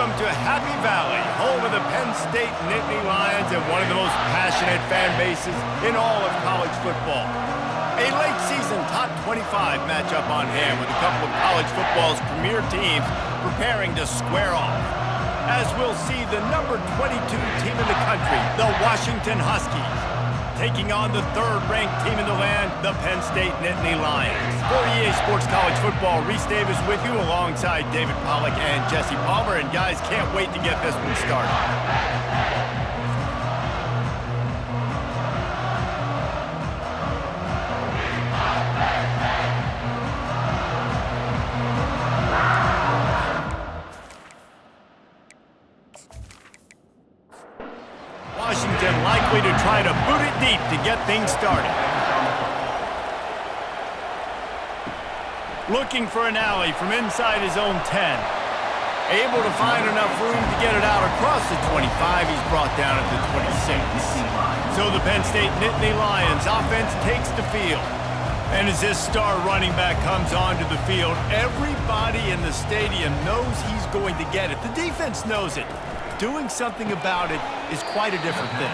Welcome to Happy Valley, home of the Penn State Nittany Lions and one of the most passionate fan bases in all of college football. A late season top 25 matchup on hand with a couple of college football's premier teams preparing to square off. As we'll see the number 22 team in the country, the Washington Huskies, taking on the third-ranked team in the land, the Penn State Nittany Lions. For EA Sports College Football, Reese Davis with you alongside David Pollack and Jesse Palmer. And guys, can't wait to get this one started. Washington likely to try to boot it deep to get things started. Looking for an alley from inside his own 10. Able to find enough room to get it out across the 25. He's brought down at the 26. So the Penn State Nittany Lions offense takes the field. And as this star running back comes onto the field, everybody in the stadium knows he's going to get it. The defense knows it. Doing something about it is quite a different thing.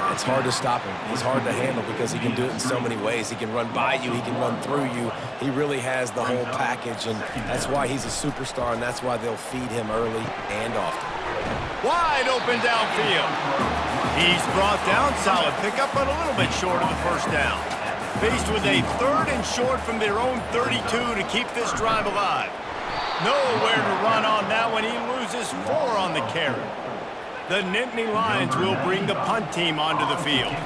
It's hard to stop him. He's hard to handle because he can do it in so many ways. He can run by you. He can run through you. He really has the whole package, and that's why he's a superstar, and that's why they'll feed him early and often. Wide open downfield. He's brought down. Solid pickup, but a little bit short of the first down. Faced with a third and short from their own 32 to keep this drive alive. Nowhere to run on that one. He loses 4 on the carry. The Nittany Lions will bring the punt team onto the field.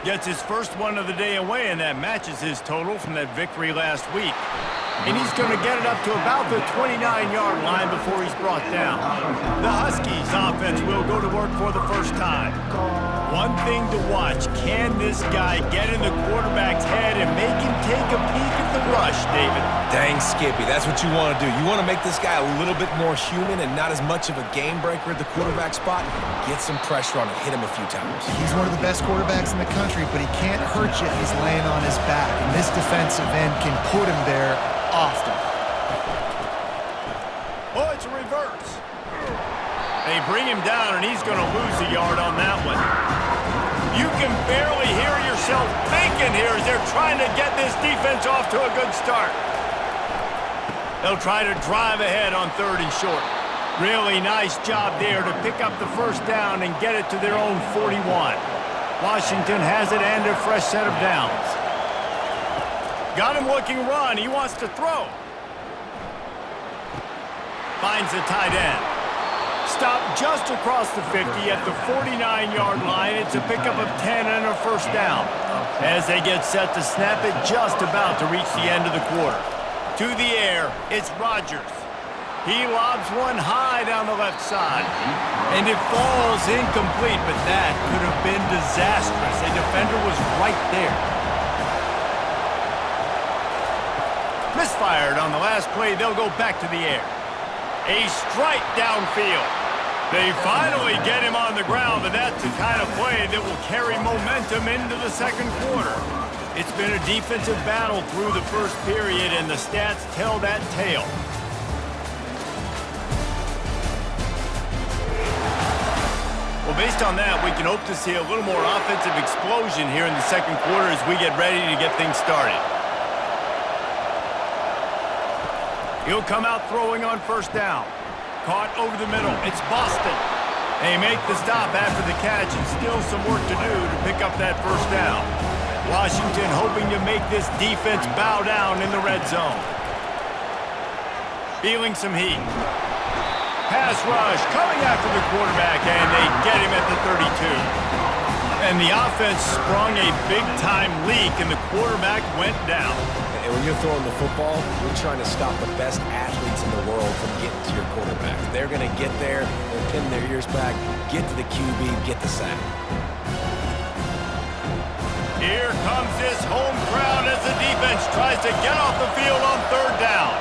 Gets his first one of the day away, and that matches his total from that victory last week. And he's going to get it up to about the 29-yard line before he's brought down. The Huskies offense will go to work for the first time. One thing to watch, can this guy get in the quarterback's head and make him take a peek at the rush, David? Dang, Skippy, that's what you want to do. You want to make this guy a little bit more human and not as much of a game breaker at the quarterback spot. Get some pressure on him, hit him a few times. He's one of the best quarterbacks in the country, but he can't hurt you if he's laying on his back. And this defensive end can put him there often. Oh, it's a reverse. They bring him down, and he's going to lose a yard on that one. You can barely hear yourself thinking here as they're trying to get this defense off to a good start. They'll try to drive ahead on third and short. Really nice job there to pick up the first down and get it to their own 41. Washington has it and a fresh set of downs. Got him looking run. He wants to throw. Finds the tight end. Stopped just across the 50 at the 49-yard line. It's a pickup of 10 and a first down. As they get set to snap it, just about to reach the end of the quarter. To the air, it's Rodgers. He lobs one high down the left side. And it falls incomplete, but that could have been disastrous. A defender was right there. Misfired on the last play. They'll go back to the air. A strike downfield. They finally get him on the ground, but that's the kind of play that will carry momentum into the second quarter. It's been a defensive battle through the first period, and the stats tell that tale. Well, based on that, we can hope to see a little more offensive explosion here in the second quarter as we get ready to get things started. He'll come out throwing on first down. Caught over the middle. It's Boston. They make the stop after the catch, and still some work to do to pick up that first down. Washington hoping to make this defense bow down in the red zone. Feeling some heat. Pass rush coming after the quarterback, and they get him at the 32. And the offense sprung a big-time leak, and the quarterback went down. And when you're throwing the football, you're trying to stop the best athletes in the world from getting to your quarterback. They're going to get there, they're pinning their ears back, get to the QB, get the sack. Here comes this home crowd as the defense tries to get off the field on third down.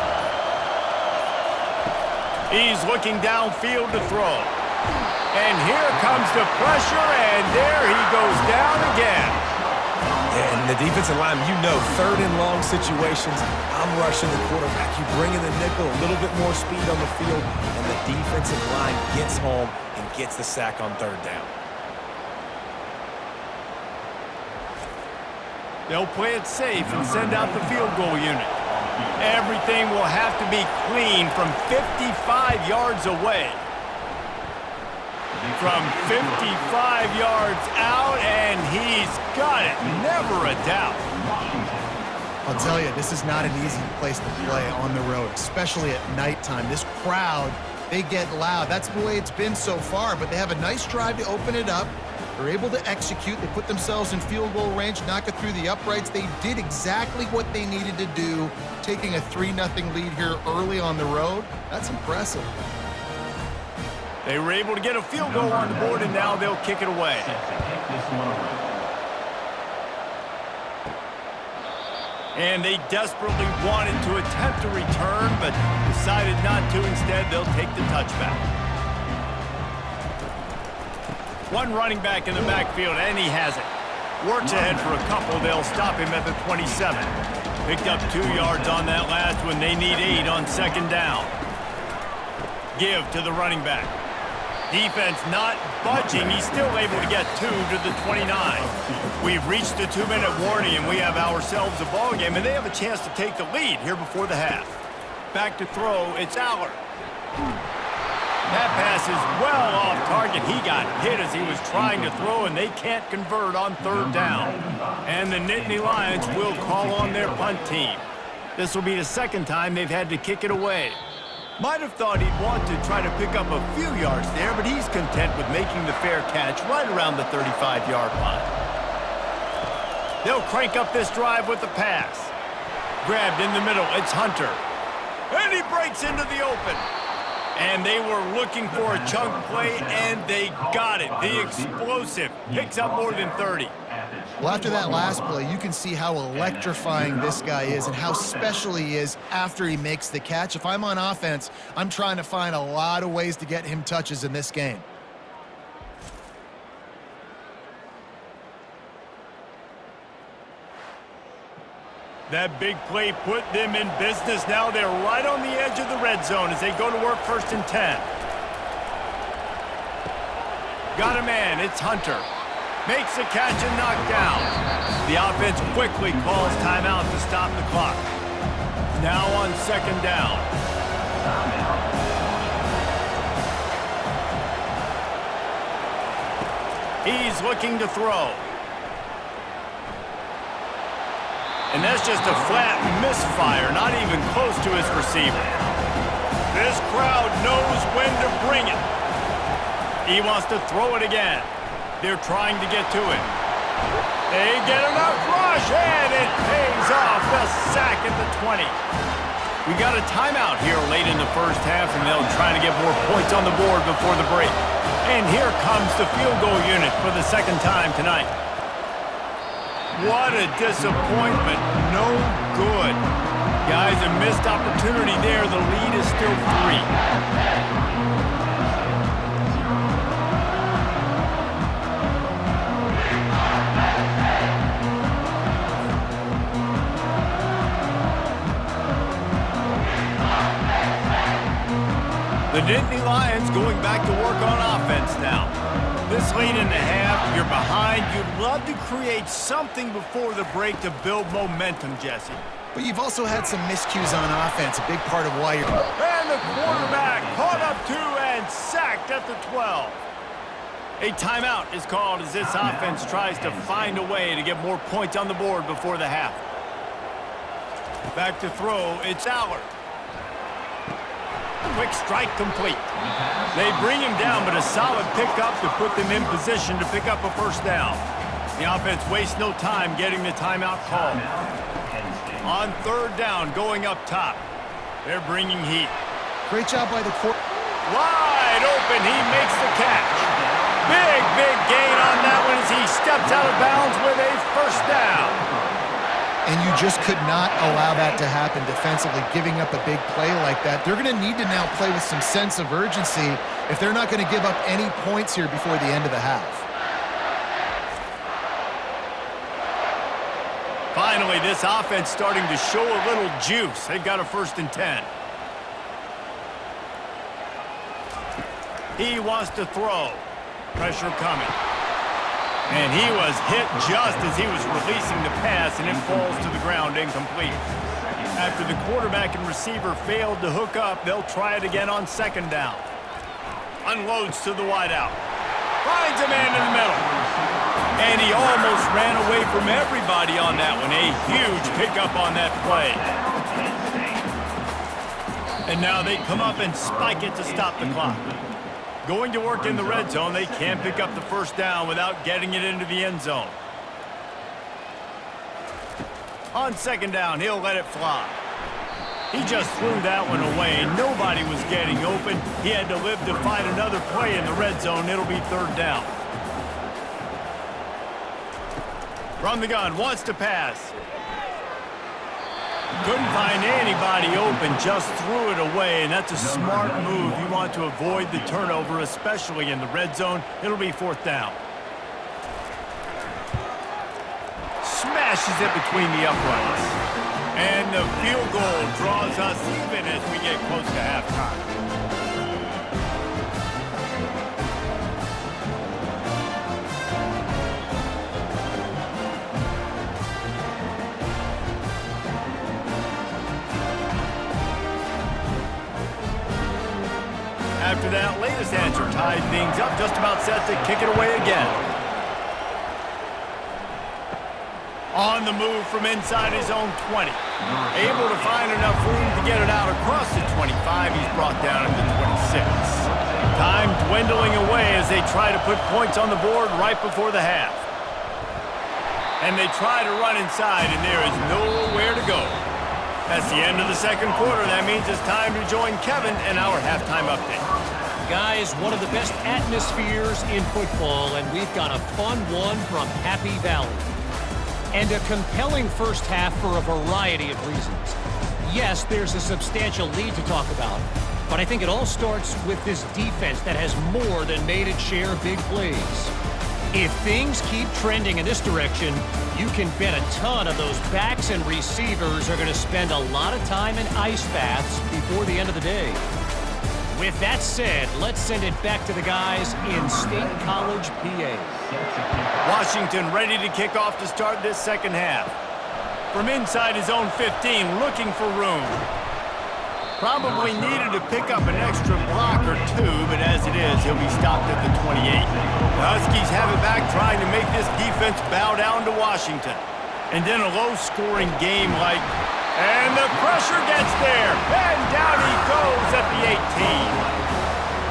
He's looking downfield to throw. And here comes the pressure, and there he goes down again. And the defensive line, you know, third and long situations, I'm rushing the quarterback. You bring in the nickel, a little bit more speed on the field, and the defensive line gets home and gets the sack on third down. They'll play it safe and send out the field goal unit. Everything will have to be clean from 55 yards away. From 55 yards out, and he's got it. Never a doubt. I'll tell you, this is not an easy place to play on the road, especially at nighttime. This crowd, they get loud. That's the way it's been so far, but they have a nice drive to open it up. They're able to execute. They put themselves in field goal range, knock it through the uprights. They did exactly what they needed to do, taking a 3-0 lead here early on the road. That's impressive. They were able to get a field goal on the board, and now they'll kick it away. And they desperately wanted to attempt a return, but decided not to. Instead, they'll take the touchback. One running back in the backfield, and he has it. Works ahead for a couple. They'll stop him at the 27. Picked up 2 yards on that last one. They need 8 on second down. Give to the running back. Defense not budging. He's still able to get 2 to the 29. We've reached the 2-minute warning, and we have ourselves a ball game, and they have a chance to take the lead here before the half. Back to throw, it's Aller. That pass is well off target. He got hit as he was trying to throw, and they can't convert on third down. And the Nittany Lions will call on their punt team. This will be the second time they've had to kick it away. Might have thought he'd want to try to pick up a few yards there, but he's content with making the fair catch right around the 35-yard line. They'll crank up this drive with the pass. Grabbed in the middle, it's Hunter. And he breaks into the open. And they were looking for a chunk play, and they got it. The explosive picks up more than 30. Well, after that last play, you can see how electrifying this guy is and how special he is after he makes the catch. If I'm on offense, I'm trying to find a lot of ways to get him touches in this game. That big play put them in business. Now they're right on the edge of the red zone as they go to work 1st and 10. Got a man, it's Hunter. Makes the catch and knocked down. The offense quickly calls timeout to stop the clock. Now on second down. He's looking to throw. And that's just a flat misfire, not even close to his receiver. This crowd knows when to bring it. He wants to throw it again. They're trying to get to it. They get enough rush, and it pays off. The sack at the 20. We got a timeout here late in the first half, and they'll try to get more points on the board before the break. And here comes the field goal unit for the second time tonight. What a disappointment. No good. Guys, a missed opportunity there. The lead is still 3. The Nittany Lions going back to work on offense now. This late in the half, you're behind. You'd love to create something before the break to build momentum, Jesse. But you've also had some miscues on offense, a big part of why you're... And the quarterback caught up to and sacked at the 12. A timeout is called as this offense tries to find a way to get more points on the board before the half. Back to throw, it's Aller. Quick strike complete. They bring him down, but a solid pickup to put them in position to pick up a first down. The offense wastes no time getting the timeout called. On third down, going up top. They're bringing heat. Great job by the court. Wide open, he makes the catch. Big gain on that one as he steps out of bounds with a first down. And you just could not allow that to happen defensively, giving up a big play like that. They're going to need to now play with some sense of urgency if they're not going to give up any points here before the end of the half. Finally, this offense starting to show a little juice. They've got a 1st and 10. He wants to throw. Pressure coming. And he was hit just as he was releasing the pass, and it falls to the ground incomplete. After the quarterback and receiver failed to hook up, they'll try it again on 2nd down. Unloads to the wideout. Finds a man in the middle. And he almost ran away from everybody on that one. A huge pickup on that play. And now they come up and spike it to stop the clock. Going to work in the red zone, they can't pick up the 1st down without getting it into the end zone. On 2nd down, he'll let it fly. He just threw that one away. Nobody was getting open. He had to live to find another play in the red zone. It'll be 3rd down. From the gun, wants to pass. Couldn't find anybody open, just threw it away, and that's a smart move. You want to avoid the turnover, especially in the red zone. It'll be 4th down. Smashes it between the uprights. And the field goal draws us even as we get close to halftime. After that latest answer tied things up, just about set to kick it away again. On the move from inside his own 20. Able to find enough room to get it out across the 25. He's brought down at the 26. Time dwindling away as they try to put points on the board right before the half. And they try to run inside, and there is nowhere to go. That's the end of the 2nd quarter. That means it's time to join Kevin in our halftime update. Guys, one of the best atmospheres in football, and we've got a fun one from Happy Valley. And a compelling 1st half for a variety of reasons. Yes, there's a substantial lead to talk about, but I think it all starts with this defense that has more than made its share of big plays. If things keep trending in this direction, you can bet a ton of those backs and receivers are going to spend a lot of time in ice baths before the end of the day. With that said, let's send it back to the guys in State College, PA. Washington ready to kick off to start this 2nd half. From inside his own 15, looking for room. Probably needed to pick up an extra block or 2, but as it is, he'll be stopped at the 28. The Huskies have it back, trying to make this defense bow down to Washington. And then a low-scoring game like... And the pressure gets there, and down he goes at the 18.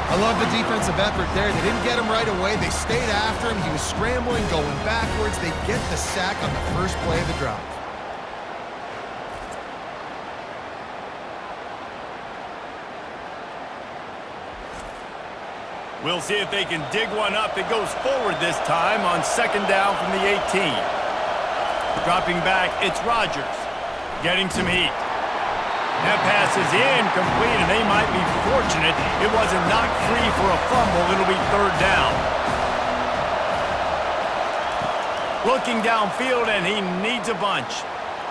I love the defensive effort there. They didn't get him right away. They stayed after him. He was scrambling, going backwards. They get the sack on the 1st play of the drive. We'll see if they can dig one up. It goes forward this time on 2nd down from the 18. Dropping back, it's Rodgers. Getting some heat. That pass is incomplete, and they might be fortunate it wasn't knocked free for a fumble. It'll be 3rd down. Looking downfield, and he needs a bunch.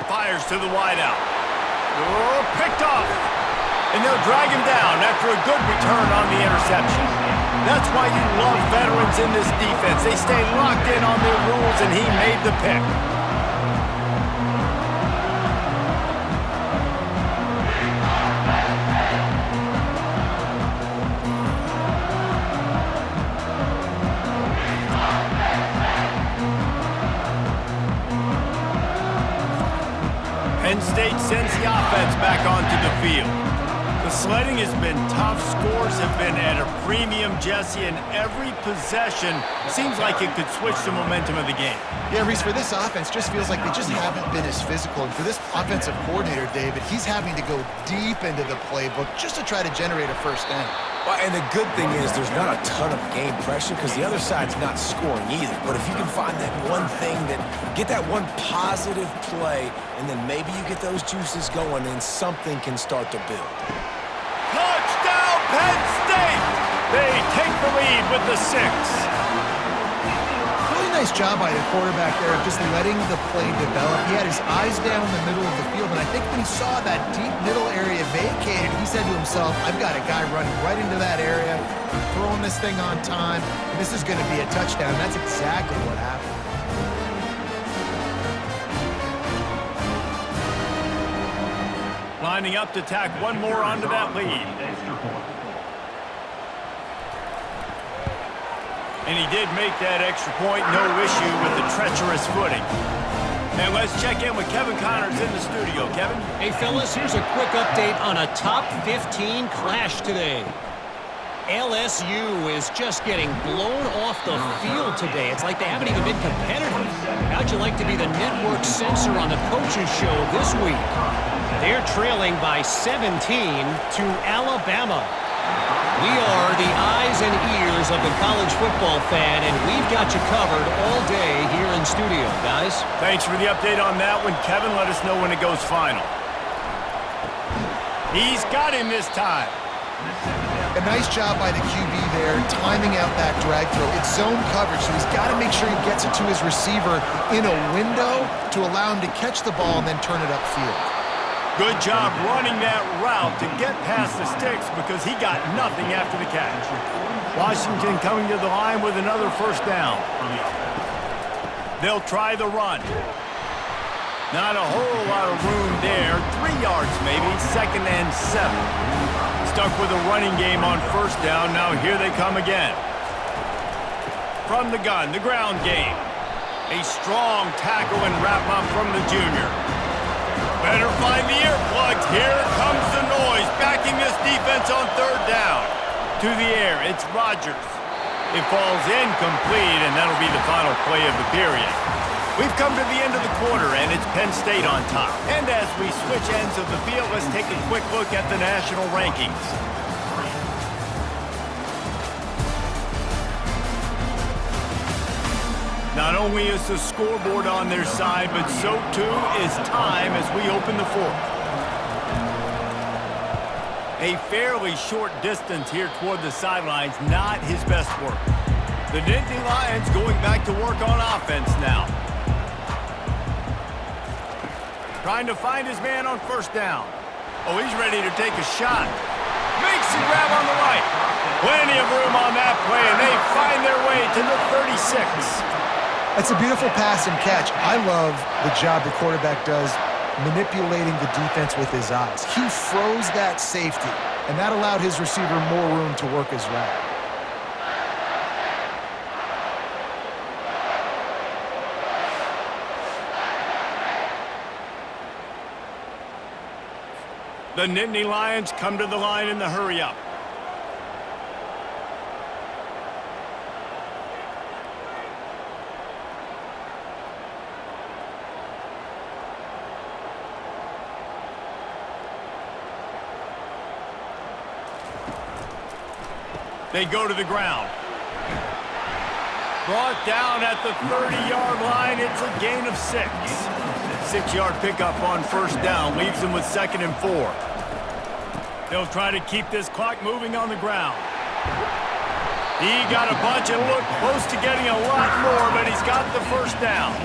Fires to the wideout. Oh, picked off. And they'll drag him down after a good return on the interception. That's why you love veterans in this defense. They stay locked in on their rules, and he made the pick. Penn State sends the offense back onto the field. The sledding has been tough. Scores have been at a premium, Jesse, and every possession seems like it could switch the momentum of the game. Yeah, Reese, for this offense, just feels like they just haven't been as physical. And for this offensive coordinator, David, he's having to go deep into the playbook just to try to generate a 1st down. Well, and the good thing is there's not a ton of game pressure because the other side's not scoring either. But if you can find that one thing, get that one positive play, and then maybe you get those juices going, and something can start to build. Touchdown, Penn State! They take the lead with the 6. Really nice job by the quarterback there of just letting the play develop. He had his eyes down in the middle of the field, and I think when he saw that deep middle area vacated, he said to himself, I've got a guy running right into that area. I'm throwing this thing on time, and this is going to be a touchdown. That's exactly what happened. Lining up to tack one more onto that lead. And he did make that extra point, no issue with the treacherous footing. And let's check in with Kevin Connors in the studio. Kevin? Hey, fellas, here's a quick update on a top 15 clash today. LSU is just getting blown off the field today. It's like they haven't even been competitive. How'd you like to be the network censor on the coaches show this week? They're trailing by 17 to Alabama. We are the eyes and ears of the college football fan, and we've got you covered all day here in studio, guys. Thanks for the update on that one, Kevin. Let us know when it goes final. He's got him this time. A nice job by the QB there, timing out that drag throw. It's zone coverage, so he's got to make sure he gets it to his receiver in a window to allow him to catch the ball and then turn it upfield. Good job running that route to get past the sticks because he got nothing after the catch. Washington coming to the line with another first down. They'll try the run. Not a whole lot of room there. 3 yards maybe, 2nd and 7. Stuck with a running game on first down. Now here they come again. From the gun, the ground game. A strong tackle and wrap up from the junior. Better find the earplugs. Here comes the noise, backing this defense on 3rd down. To the air, it's Rodgers. It falls incomplete, and that'll be the final play of the period. We've come to the end of the quarter, and it's Penn State on top. And as we switch ends of the field, let's take a quick look at the national rankings. Not only is the scoreboard on their side, but so too is time as we open the 4th. A fairly short distance here toward the sidelines, not his best work. The Nittany Lions going back to work on offense now. Trying to find his man on first down. Oh, he's ready to take a shot. Makes the grab on the right. Plenty of room on that play, and they find their way to the 36. That's a beautiful pass and catch. I love the job the quarterback does manipulating the defense with his eyes. He froze that safety, and that allowed his receiver more room to work his route. The Nittany Lions come to the line in the hurry-up. They go to the ground. Brought down at the 30-yard line. It's a gain of 6. 6-yard pickup on first down. Leaves them with 2nd and 4. They'll try to keep this clock moving on the ground. He got a bunch and looked close to getting a lot more, but he's got the first down.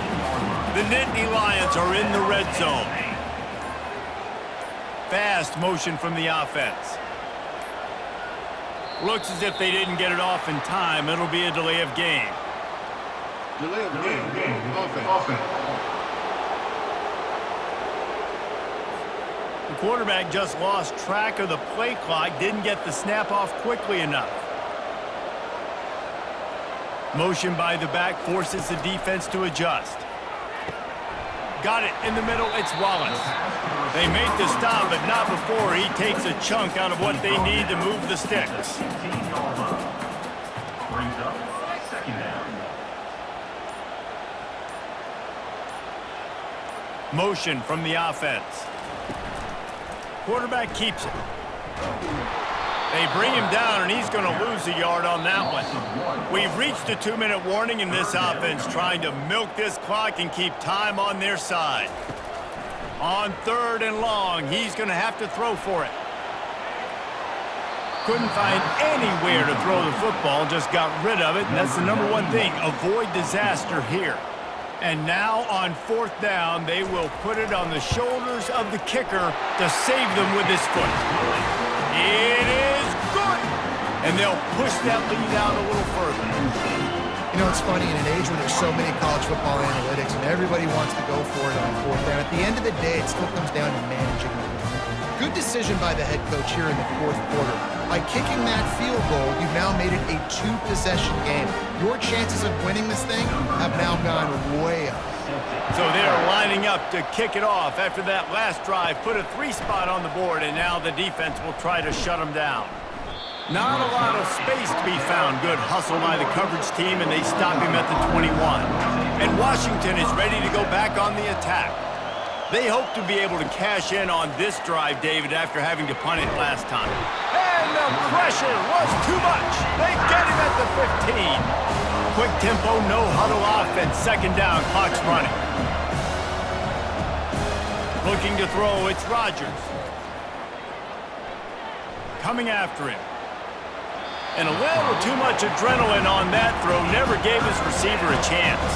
The Nittany Lions are in the red zone. Fast motion from the offense. Looks as if they didn't get it off in time. It'll be a delay of game. Delay of game. Offense. The quarterback just lost track of the play clock, didn't get the snap off quickly enough. Motion by the back forces the defense to adjust. Got it in the middle, it's Wallace. They make the stop, but not before he takes a chunk out of what they need to move the sticks. Motion from the offense. Quarterback keeps it. They bring him down, and he's going to lose a yard on that one. We've reached a 2-minute warning in this offense, trying to milk this clock and keep time on their side. On 3rd and long, he's going to have to throw for it. couldn't find anywhere to throw the football, just got rid of it, and that's the number one thing. Avoid disaster here. And now on fourth down, they will put it on the shoulders of the kicker to save them with his foot. It is good! And they'll push that lead out a little further. You know, it's funny, in an age where there's so many college football analytics and everybody wants to go for it on fourth down, at the end of the day, it still comes down to managing the game. Good decision by the head coach here in the fourth quarter. By kicking that field goal, you've now made it a two-possession game. Your chances of winning this thing have now gone way up. So they're lining up to kick it off after that last drive. Put a 3 spot on the board, and now the defense will try to shut them down. Not a lot of space to be found. Good hustle by the coverage team, and they stop him at the 21. And Washington is ready to go back on the attack. They hope to be able to cash in on this drive, David, after having to punt it last time. And the pressure was too much. They get him at the 15. Quick tempo, no huddle offense. Second down, clock's running. Looking to throw, it's Rodgers. Coming after him. And a little too much adrenaline on that throw never gave his receiver a chance.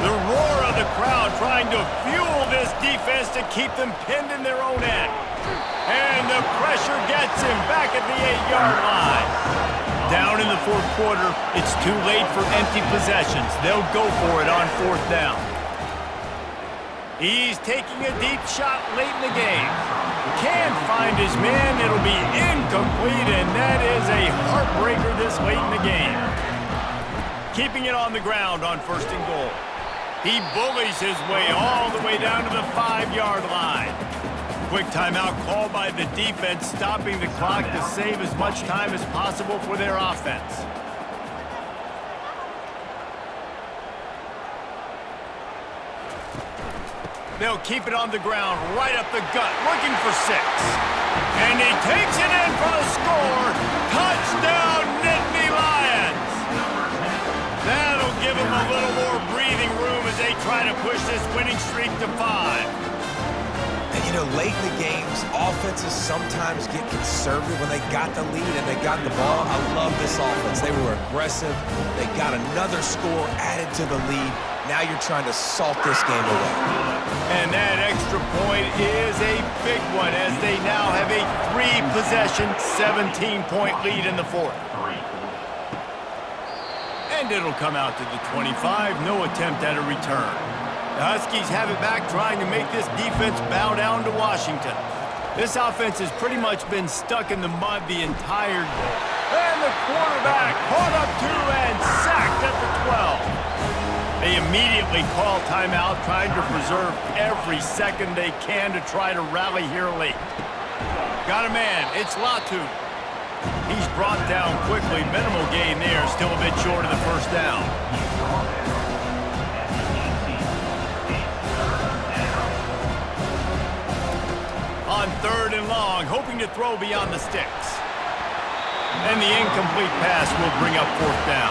The roar of the crowd trying to fuel this defense to keep them pinned in their own end. And the pressure gets him back at the 8-yard line. Down in the fourth quarter, it's too late for empty possessions. They'll go for it on fourth down. He's taking a deep shot late in the game. Can't find his man. It'll be incomplete, and that is a heartbreaker this late in the game. Keeping it on the ground on first and goal. He bullies his way all the way down to the 5-yard line. Quick timeout called by the defense, stopping the clock to save as much time as possible for their offense. They'll keep it on the ground, right up the gut, looking for 6. And he takes it in for the score. Touchdown, Nittany Lions! That'll give them a little more breathing room as they try to push this winning streak to 5. And, you know, late in the games, offenses sometimes get conservative when they got the lead and they got the ball. I love this offense. They were aggressive. They got another score added to the lead. Now you're trying to salt this game away. And that extra point is a big one as they now have a 3-possession, 17-point lead in the fourth. And it'll come out to the 25. No attempt at a return. The Huskies have it back, trying to make this defense bow down to Washington. This offense has pretty much been stuck in the mud the entire game. And the quarterback caught up to and sacked at the 12. They immediately call timeout, trying to preserve every second they can to try to rally here late. Got a man. It's Latu. He's brought down quickly. Minimal gain there. Still a bit short of the first down. On third and long, hoping to throw beyond the sticks. And the incomplete pass will bring up fourth down.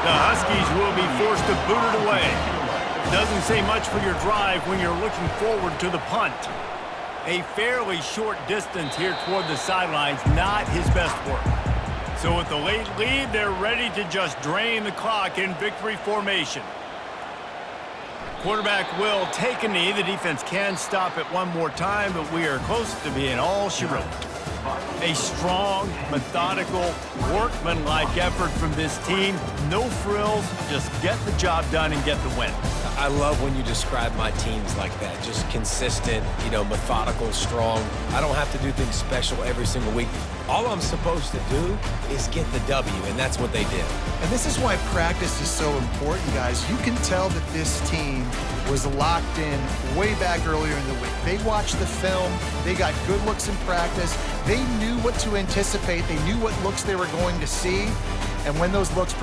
The Huskies will be forced to boot it away. Doesn't say much for your drive when you're looking forward to the punt. A fairly short distance here toward the sidelines, not his best work. So with the late lead, they're ready to just drain the clock in victory formation. Quarterback will take a knee. The defense can stop it one more time, but we are close to being all she wrote. A strong, methodical, workmanlike effort from this team. No frills, just get the job done and get the win. I love when you describe my teams like that. Just consistent, you know, methodical, strong. I don't have to do things special every single week. All I'm supposed to do is get the W, and that's what they did. And this is why practice is so important, guys. You can tell that this team was locked in way back earlier in the week. They watched the film. They got good looks in practice. They knew what to anticipate. They knew what looks they were going to see. And when those looks